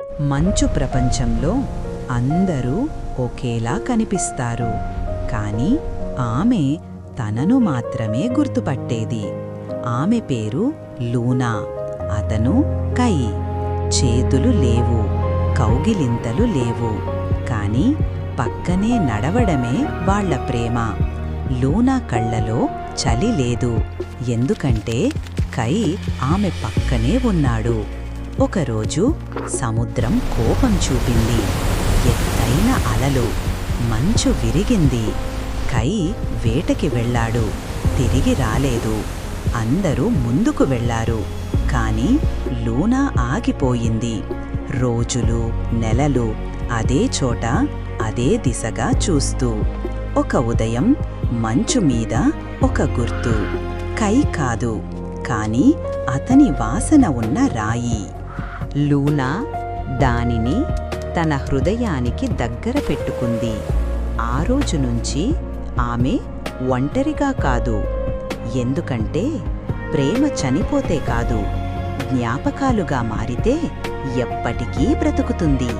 మంచు ప్రపంచంలో అందరూ ఒకేలా కనిపిస్తారు, కాని ఆమె తనను మాత్రమే గుర్తుపట్టేది. ఆమె పేరు లూనా, అతను కై. చేతులు లేవు, కౌగిలింతలు లేవు, కాని పక్కనే నడవడమే వాళ్ళ ప్రేమ. లూనా కళ్ళలో చలి లేదు, ఎందుకంటే కై ఆమె పక్కనే ఉన్నాడు. ఒకరోజు సముద్రం కోపం చూపింది. ఎత్తైన అలలు, మంచు విరిగింది. కై వేటకి వెళ్ళాడు, తిరిగి రాలేదు. అందరూ ముందుకు వెళ్లారు, కాని లూనా ఆగిపోయింది. రోజులు, నెలలు అదే చోట, అదే దిశగా చూస్తూ. ఒక ఉదయం మంచు మీద ఒక గుర్తు. కై కాదు, కాని అతని వాసన ఉన్న రాయి. లూనా దానిని తన హృదయానికి దగ్గర పెట్టుకుంది. ఆ రోజు నుంచి ఆమె ఒంటరిగా కాదు, ఎందుకంటే ప్రేమ చనిపోతే కాదు, జ్ఞాపకాలుగా మారితే ఎప్పటికీ బ్రతుకుతుంది.